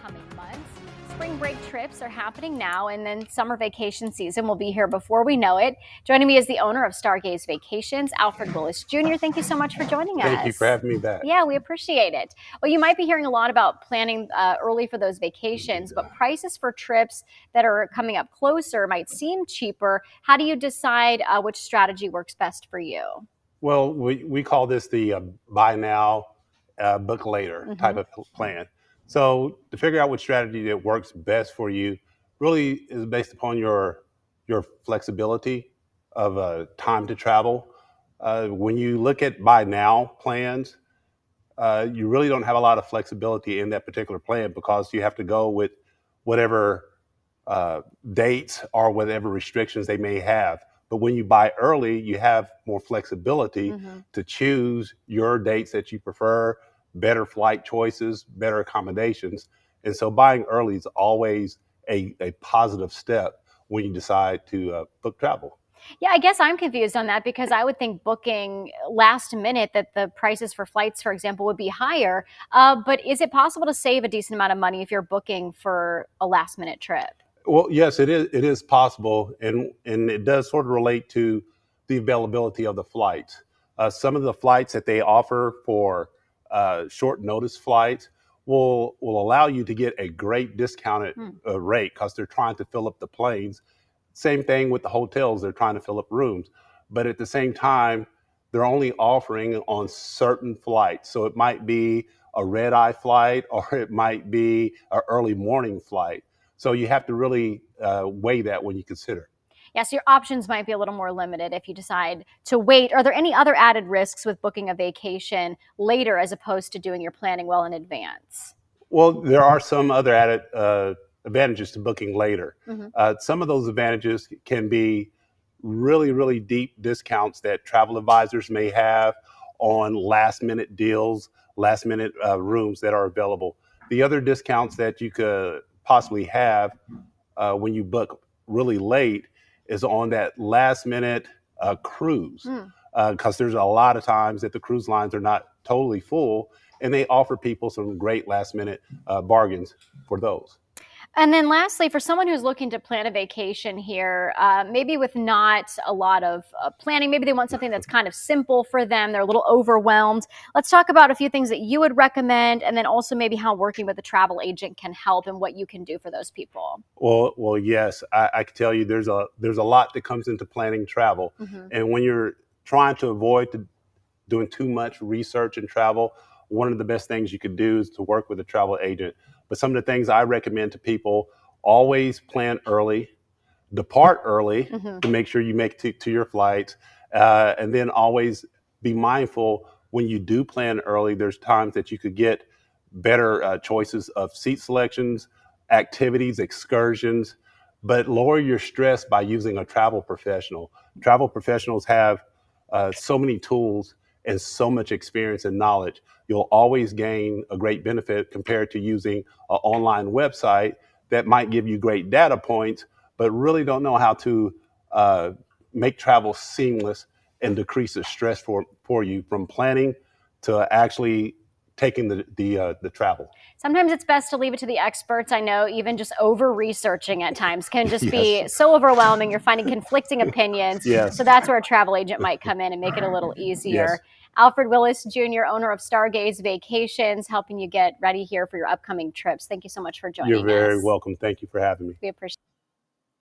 upcoming months. Spring break trips are happening now, and then summer vacation season will be here before we know it. Joining me is the owner of Stargaze Vacations, Alfred Willis Jr. Thank you so much for joining Thank you for us. having me back. Yeah, we appreciate it. Well, you might be hearing a lot about planning early for those vacations, but prices for trips that are coming up closer might seem cheaper. How do you decide which strategy works best for you? Well, we call this the buy now, book later type Hmm. of plan. So to figure out which strategy that works best for you really is based upon your flexibility of time to travel. When you look at buy now plans, you really don't have a lot of flexibility in that particular plan because you have to go with whatever uh, dates or whatever restrictions they may have. But when you buy early, you have more flexibility Hmm. to choose your dates that you prefer, better flight choices, better accommodations. And so buying early is always a positive step when you decide to book travel. Yeah, I guess I'm confused on that because I would think booking last minute that the prices for flights, for example, would be higher. But is it possible to save a decent amount of money if you're booking for a last minute trip? Well, yes, it is. It is possible, and it does sort of relate to the availability of the flights. Some of the flights that they offer for short notice flights will allow you to get a great discounted Hmm. rate because they're trying to fill up the planes. Same thing with the hotels; they're trying to fill up rooms, but at the same time, they're only offering on certain flights. So it might be a red eye flight, or it might be an early morning flight. So you have to really weigh that when you consider. Yes, your options might be a little more limited if you decide to wait. Are there any other added risks with booking a vacation later as opposed to doing your planning well in advance? Well, there are some other added advantages to booking later. Hmm. Some of those advantages can be really, really deep discounts that travel advisors may have on last minute deals, last minute rooms that are available. The other discounts that you could possibly have when you book really late is on that last minute cruise Hmm. because there's a lot of times that the cruise lines are not totally full and they offer people some great last minute bargains for those. And then lastly, for someone who's looking to plan a vacation here, maybe with not a lot of planning, maybe they want something that's kind of simple for them. They're a little overwhelmed. Let's talk about a few things that you would recommend, and then also maybe how working with a travel agent can help and what you can do for those people. Well, yes, I can tell you there's a lot that comes into planning travel, Hmm. and when you're trying to avoid doing too much research and travel, one of the best things you could do is to work with a travel agent. But some of the things I recommend to people: always plan early, depart early Hmm. to make sure you make to your flights, and then always be mindful when you do plan early. There's times that you could get better choices of seat selections, activities, excursions, but lower your stress by using a travel professional. Travel professionals have so many tools and so much experience and knowledge. You'll always gain a great benefit compared to using an online website that might give you great data points, but really don't know how to uh, make travel seamless and decrease the stress for you from planning to actually taking the travel. Sometimes it's best to leave it to the experts. I know even just over researching at times can just Yes, be so overwhelming. You're finding conflicting opinions. So yes, that's where a travel agent might come in and make it a little easier. yes. Alfred Willis Jr., owner of Stargaze Vacations, helping you get ready here for your upcoming trips. Thank you so much for You're joining very us. welcome. Thank you for having me. We appreciate